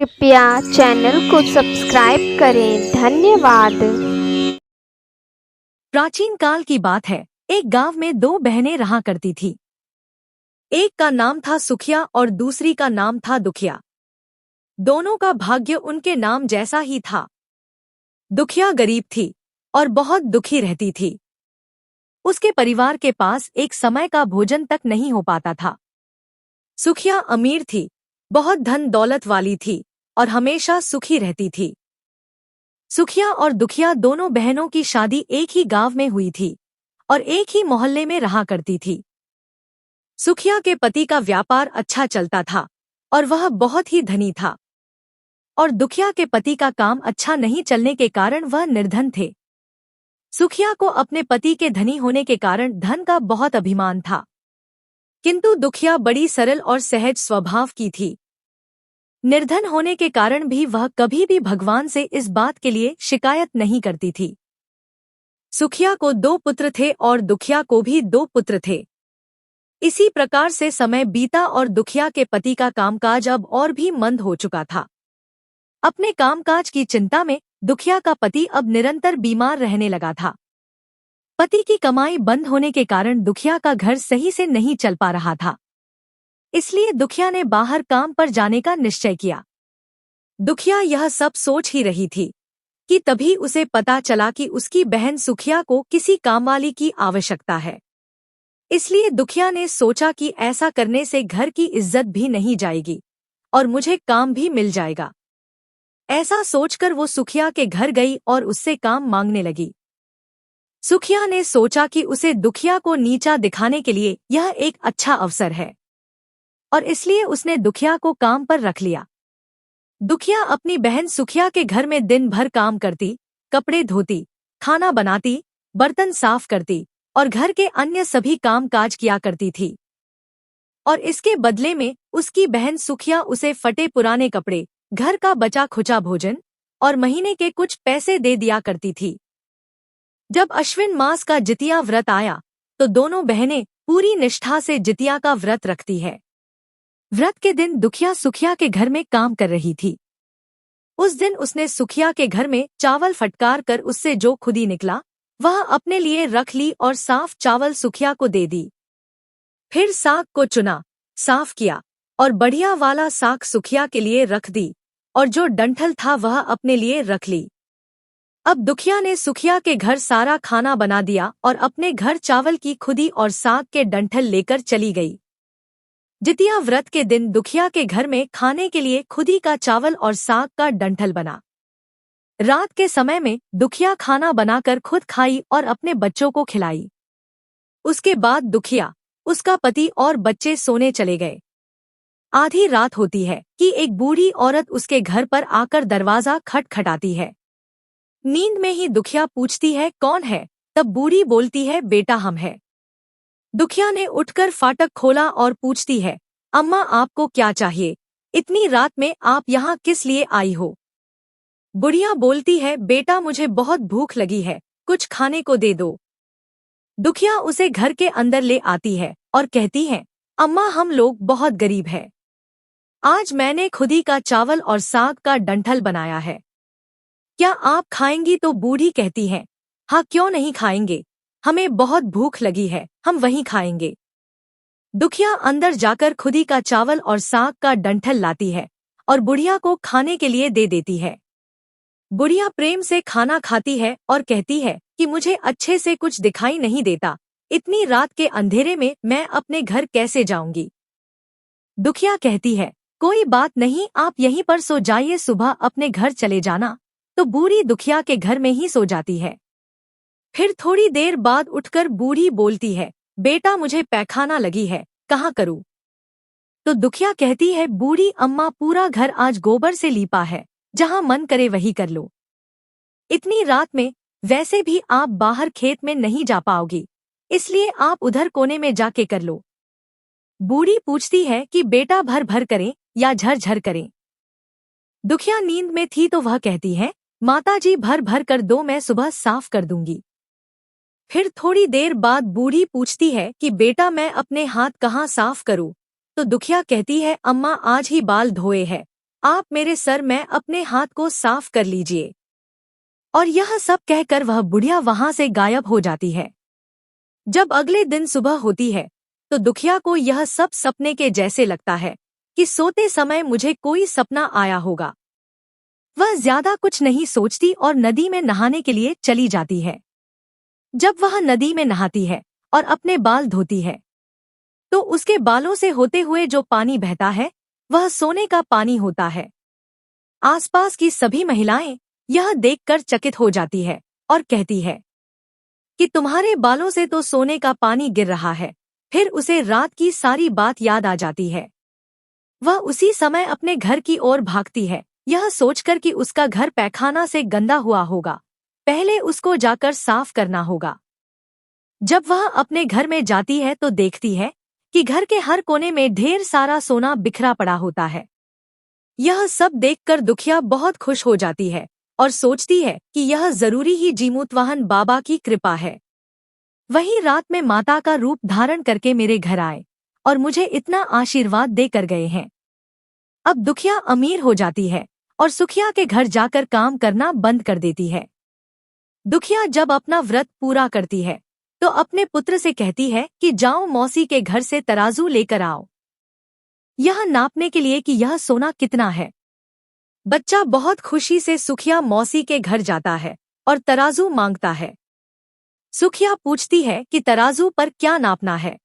कृपया चैनल को सब्सक्राइब करें। धन्यवाद। प्राचीन काल की बात है। एक गांव में दो बहनें रहा करती थी। एक का नाम था सुखिया और दूसरी का नाम था दुखिया। दोनों का भाग्य उनके नाम जैसा ही था। दुखिया गरीब थी और बहुत दुखी रहती थी। उसके परिवार के पास एक समय का भोजन तक नहीं हो पाता था। सुखिया अमीर थी, बहुत धन दौलत वाली थी और हमेशा सुखी रहती थी। सुखिया और दुखिया दोनों बहनों की शादी एक ही गांव में हुई थी और एक ही मोहल्ले में रहा करती थी। सुखिया के पति का व्यापार अच्छा चलता था और वह बहुत ही धनी था, और दुखिया के पति का काम अच्छा नहीं चलने के कारण वह निर्धन थे। सुखिया को अपने पति के धनी होने के कारण धन का बहुत अभिमान था, किंतु दुखिया बड़ी सरल और सहज स्वभाव की थी। निर्धन होने के कारण भी वह कभी भी भगवान से इस बात के लिए शिकायत नहीं करती थी। सुखिया को दो पुत्र थे और दुखिया को भी दो पुत्र थे। इसी प्रकार से समय बीता और दुखिया के पति का कामकाज अब और भी मंद हो चुका था। अपने कामकाज की चिंता में दुखिया का पति अब निरंतर बीमार रहने लगा था। पति की कमाई बंद होने के कारण दुखिया का घर सही से नहीं चल पा रहा था। इसलिए दुखिया ने बाहर काम पर जाने का निश्चय किया। दुखिया यह सब सोच ही रही थी कि तभी उसे पता चला कि उसकी बहन सुखिया को किसी कामवाली की आवश्यकता है। इसलिए दुखिया ने सोचा कि ऐसा करने से घर की इज्जत भी नहीं जाएगी और मुझे काम भी मिल जाएगा। ऐसा सोचकर वो सुखिया के घर गई और उससे काम मांगने लगी। सुखिया ने सोचा कि उसे दुखिया को नीचा दिखाने के लिए यह एक अच्छा अवसर है, और इसलिए उसने दुखिया को काम पर रख लिया। दुखिया अपनी बहन सुखिया के घर में दिन भर काम करती, कपड़े धोती, खाना बनाती, बर्तन साफ करती और घर के अन्य सभी काम काज किया करती थी। और इसके बदले में उसकी बहन सुखिया उसे फटे पुराने कपड़े, घर का बचा खुचा भोजन और महीने के कुछ पैसे दे दिया करती थी। जब अश्विन मास का जितिया व्रत आया तो दोनों बहनें पूरी निष्ठा से जितिया का व्रत रखती है। व्रत के दिन दुखिया सुखिया के घर में काम कर रही थी। उस दिन उसने सुखिया के घर में चावल फटकार कर उससे जो खुदी निकला वह अपने लिए रख ली और साफ चावल सुखिया को दे दी। फिर साग को चुना, साफ किया और बढ़िया वाला साग सुखिया के लिए रख दी, और जो डंठल था वह अपने लिए रख ली। अब दुखिया ने सुखिया के घर सारा खाना बना दिया और अपने घर चावल की खुदी और साग के डंठल लेकर चली गई। जितिया व्रत के दिन दुखिया के घर में खाने के लिए खुदी का चावल और साग का डंठल बना। रात के समय में दुखिया खाना बनाकर खुद खाई और अपने बच्चों को खिलाई। उसके बाद दुखिया, उसका पति और बच्चे सोने चले गए। आधी रात होती है कि एक बूढ़ी औरत उसके घर पर आकर दरवाजा खटखटाती है। नींद में ही दुखिया पूछती है, कौन है? तब बूढ़ी बोलती है, बेटा हम है। दुखिया ने उठकर फाटक खोला और पूछती है, अम्मा आपको क्या चाहिए? इतनी रात में आप यहाँ किस लिए आई हो? बुढ़िया बोलती है, बेटा मुझे बहुत भूख लगी है, कुछ खाने को दे दो। दुखिया उसे घर के अंदर ले आती है और कहती है, अम्मा हम लोग बहुत गरीब हैं। आज मैंने खुदी का चावल और साग का डंठल बनाया है, क्या आप खाएंगी? तो बूढ़ी कहती है, हाँ क्यों नहीं खाएंगे, हमें बहुत भूख लगी है, हम वहीं खाएंगे। दुखिया अंदर जाकर खुदी का चावल और साग का डंठल लाती है और बुढ़िया को खाने के लिए दे देती है। बुढ़िया प्रेम से खाना खाती है और कहती है कि मुझे अच्छे से कुछ दिखाई नहीं देता, इतनी रात के अंधेरे में मैं अपने घर कैसे जाऊंगी? दुखिया कहती है, कोई बात नहीं, आप यहीं पर सो जाइए, सुबह अपने घर चले जाना। तो बूढ़ी दुखिया के घर में ही सो जाती है। फिर थोड़ी देर बाद उठकर बूढ़ी बोलती है, बेटा मुझे पैखाना लगी है, कहाँ करूँ? तो दुखिया कहती है, बूढ़ी अम्मा पूरा घर आज गोबर से लीपा है, जहाँ मन करे वही कर लो। इतनी रात में वैसे भी आप बाहर खेत में नहीं जा पाओगी, इसलिए आप उधर कोने में जाके कर लो। बूढ़ी पूछती है कि बेटा भर भर करें या झर झर करें? दुखिया नींद में थी तो वह कहती है, माताजी भर भर कर दो, मैं सुबह साफ कर दूंगी। फिर थोड़ी देर बाद बूढ़ी पूछती है कि बेटा मैं अपने हाथ कहाँ साफ करूं? तो दुखिया कहती है, अम्मा आज ही बाल धोए हैं, आप मेरे सर में अपने हाथ को साफ कर लीजिए। और यह सब कहकर वह बुढ़िया वहां से गायब हो जाती है। जब अगले दिन सुबह होती है तो दुखिया को यह सब सपने के जैसे लगता है कि सोते समय मुझे कोई सपना आया होगा। वह ज्यादा कुछ नहीं सोचती और नदी में नहाने के लिए चली जाती है। जब वह नदी में नहाती है और अपने बाल धोती है तो उसके बालों से होते हुए जो पानी बहता है वह सोने का पानी होता है। आसपास की सभी महिलाएं यह देखकर चकित हो जाती है और कहती है कि तुम्हारे बालों से तो सोने का पानी गिर रहा है। फिर उसे रात की सारी बात याद आ जाती है। वह उसी समय अपने घर की ओर भागती है, यह सोचकर कि उसका घर पैखाना से गंदा हुआ होगा, पहले उसको जाकर साफ करना होगा। जब वह अपने घर में जाती है तो देखती है कि घर के हर कोने में ढेर सारा सोना बिखरा पड़ा होता है। यह सब देखकर दुखिया बहुत खुश हो जाती है और सोचती है कि यह जरूरी ही जीमूतवाहन बाबा की कृपा है। वही रात में माता का रूप धारण करके मेरे घर आए और मुझे इतना आशीर्वाद देकर गए हैं। अब दुखिया अमीर हो जाती है और सुखिया के घर जाकर काम करना बंद कर देती है। दुखिया जब अपना व्रत पूरा करती है तो अपने पुत्र से कहती है कि जाओ मौसी के घर से तराजू लेकर आओ, यह नापने के लिए कि यह सोना कितना है। बच्चा बहुत खुशी से सुखिया मौसी के घर जाता है और तराजू मांगता है। सुखिया पूछती है कि तराजू पर क्या नापना है,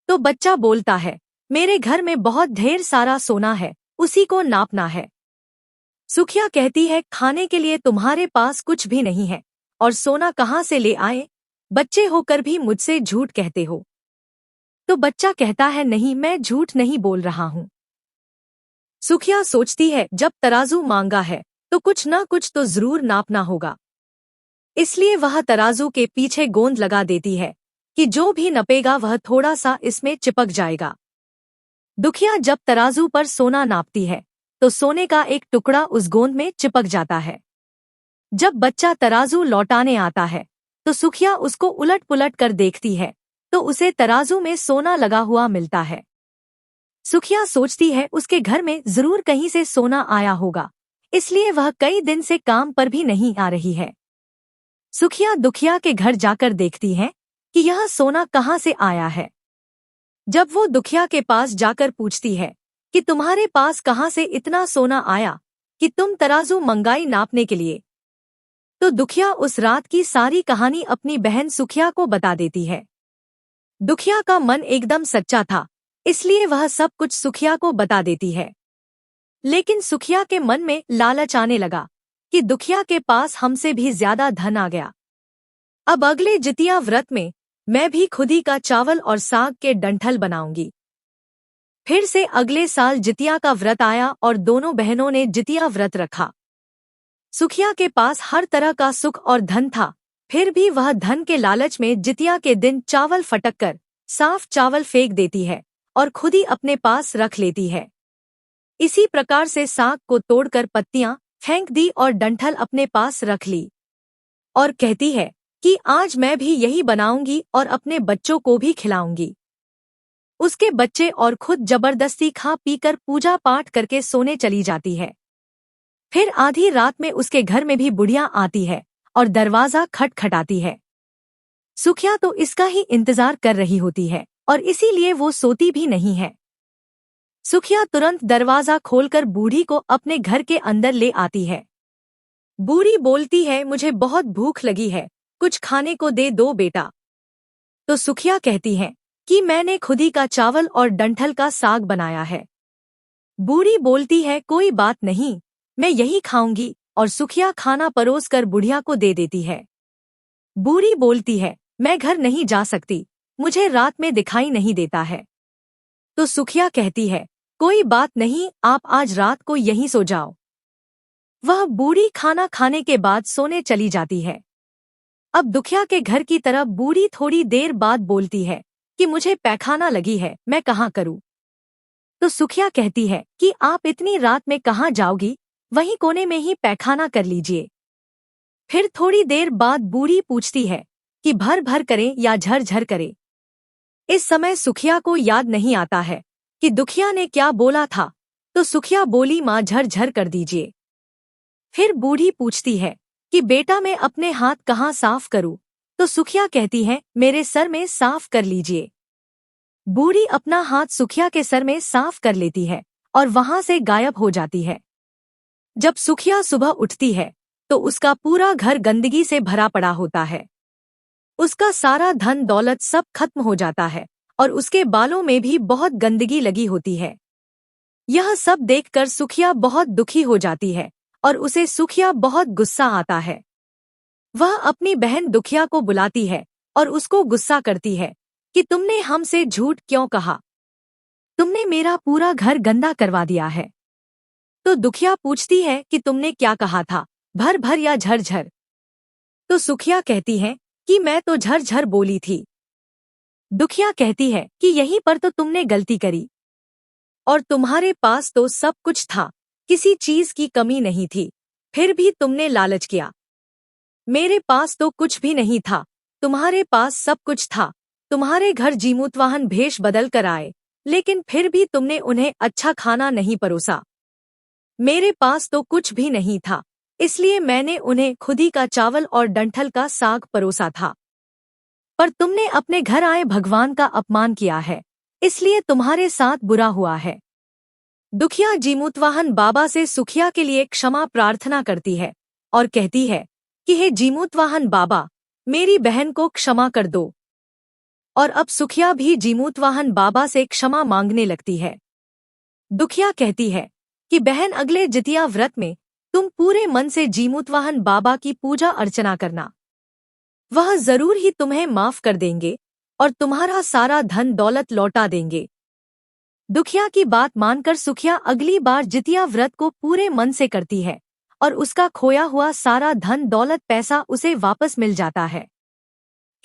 तो बच्चा बोलता है मेरे घर में बहुत ढेर सारा सोना है, उसी को नापना है। सुखिया कहती है खाने के लिए तुम्हारे पास कुछ भी नहीं है और सोना कहाँ से ले आए, बच्चे होकर भी मुझसे झूठ कहते हो। तो बच्चा कहता है नहीं, मैं झूठ नहीं बोल रहा हूँ। सुखिया सोचती है जब तराजू मांगा है तो कुछ न कुछ तो जरूर नापना होगा, इसलिए वह तराजू के पीछे गोंद लगा देती है कि जो भी नपेगा वह थोड़ा सा इसमें चिपक जाएगा। दुखिया जब तराजू पर सोना नापती है तो सोने का एक टुकड़ा उस गोंद में चिपक जाता है। जब बच्चा तराजू लौटाने आता है तो सुखिया उसको उलट पुलट कर देखती है तो उसे तराजू में सोना लगा हुआ मिलता है। सुखिया सोचती है उसके घर में जरूर कहीं से सोना आया होगा, इसलिए वह कई दिन से काम पर भी नहीं आ रही है। सुखिया दुखिया के घर जाकर देखती है कि यह सोना कहाँ से आया है। जब वो दुखिया के पास जाकर पूछती है कि तुम्हारे पास कहाँ से इतना सोना आया कि तुम तराजू मंगाई नापने के लिए, तो दुखिया उस रात की सारी कहानी अपनी बहन सुखिया को बता देती है। दुखिया का मन एकदम सच्चा था, इसलिए वह सब कुछ सुखिया को बता देती है। लेकिन सुखिया के मन में लालच आने लगा कि दुखिया के पास हमसे भी ज्यादा धन आ गया। अब अगले जितिया व्रत में मैं भी खुदी का चावल और साग के डंठल बनाऊंगी। फिर से अगले साल जितिया का व्रत आया और दोनों बहनों ने जितिया व्रत रखा। सुखिया के पास हर तरह का सुख और धन था, फिर भी वह धन के लालच में जितिया के दिन चावल फटक कर साफ चावल फेंक देती है और खुदी अपने पास रख लेती है। इसी प्रकार से साग को तोड़कर पत्तियां फेंक दी और डंठल अपने पास रख ली और कहती है कि आज मैं भी यही बनाऊंगी और अपने बच्चों को भी खिलाऊंगी। उसके बच्चे और खुद जबरदस्ती खा पीकर पूजा पाठ करके सोने चली जाती है। फिर आधी रात में उसके घर में भी बुढ़िया आती है और दरवाजा खटखटाती है। सुखिया तो इसका ही इंतजार कर रही होती है और इसीलिए वो सोती भी नहीं है। सुखिया तुरंत दरवाजा खोलकर बूढ़ी को अपने घर के अंदर ले आती है। बूढ़ी बोलती है मुझे बहुत भूख लगी है, कुछ खाने को दे दो बेटा। तो सुखिया कहती है कि मैंने खुदी का चावल और डंठल का साग बनाया है। बूढ़ी बोलती है कोई बात नहीं, मैं यही खाऊंगी, और सुखिया खाना परोस कर बुढ़िया को दे देती है। बूढ़ी बोलती है मैं घर नहीं जा सकती, मुझे रात में दिखाई नहीं देता है। तो सुखिया कहती है कोई बात नहीं, आप आज रात को यहीं सो जाओ। वह बूढ़ी खाना खाने के बाद सोने चली जाती है। अब दुखिया के घर की तरफ बूढ़ी थोड़ी देर बाद बोलती है कि मुझे पैखाना लगी है, मैं कहाँ करूँ। तो सुखिया कहती है कि आप इतनी रात में कहाँ जाओगी, वहीं कोने में ही पैखाना कर लीजिए। फिर थोड़ी देर बाद बूढ़ी पूछती है कि भर भर करें या झर झर करें। इस समय सुखिया को याद नहीं आता है कि दुखिया ने क्या बोला था, तो सुखिया बोली, माँ झर कर दीजिए। फिर बूढ़ी पूछती है कि बेटा मैं अपने हाथ कहाँ साफ करूं? तो सुखिया कहती है, मेरे सर में साफ कर लीजिए। बूढ़ी अपना हाथ सुखिया के सर में साफ कर लेती है और वहां से गायब हो जाती है। जब सुखिया सुबह उठती है तो उसका पूरा घर गंदगी से भरा पड़ा होता है। उसका सारा धन दौलत सब खत्म हो जाता है और उसके बालों में भी बहुत गंदगी लगी होती है। यह सब देखकर सुखिया बहुत दुखी हो जाती है और उसे सुखिया बहुत गुस्सा आता है। वह अपनी बहन दुखिया को बुलाती है और उसको गुस्सा करती है कि तुमने हमसे झूठ क्यों कहा? तुमने मेरा पूरा घर गंदा करवा दिया है। तो दुखिया पूछती है कि तुमने क्या कहा था, भर भर या झर? तो सुखिया कहती है कि मैं तो झर बोली थी। दुखिया कहती है कि यहीं पर तो तुमने गलती करी, और तुम्हारे पास तो सब कुछ था, किसी चीज की कमी नहीं थी, फिर भी तुमने लालच किया। मेरे पास तो कुछ भी नहीं था, तुम्हारे पास सब कुछ था। तुम्हारे घर जीमूतवाहन भेष बदल कर आए, लेकिन फिर भी तुमने उन्हें अच्छा खाना नहीं परोसा। मेरे पास तो कुछ भी नहीं था, इसलिए मैंने उन्हें खुदी का चावल और डंठल का साग परोसा था। पर तुमने अपने घर आए भगवान का अपमान किया है, इसलिए तुम्हारे साथ बुरा हुआ है। दुखिया जीमूतवाहन बाबा से सुखिया के लिए क्षमा प्रार्थना करती है और कहती है कि हे जीमूतवाहन बाबा, मेरी बहन को क्षमा कर दो। और अब सुखिया भी जीमूतवाहन बाबा से क्षमा मांगने लगती है। दुखिया कहती है कि बहन, अगले जितिया व्रत में तुम पूरे मन से जीमूतवाहन बाबा की पूजा अर्चना करना। वह जरूर ही तुम्हें माफ कर देंगे और तुम्हारा सारा धन दौलत लौटा देंगे। दुखिया की बात मानकर सुखिया अगली बार जितिया व्रत को पूरे मन से करती है और उसका खोया हुआ सारा धन दौलत पैसा उसे वापस मिल जाता है।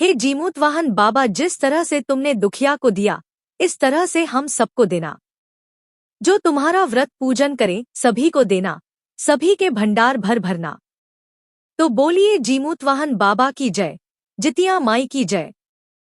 हे जीमूतवाहन बाबा, जिस तरह से तुमने दुखिया को दिया, इस तरह से हम सबको देना। जो तुम्हारा व्रत पूजन करें सभी को देना, सभी के भंडार भर भरना। तो बोलिए जीमूतवाहन बाबा की जय, जितिया माई की जय।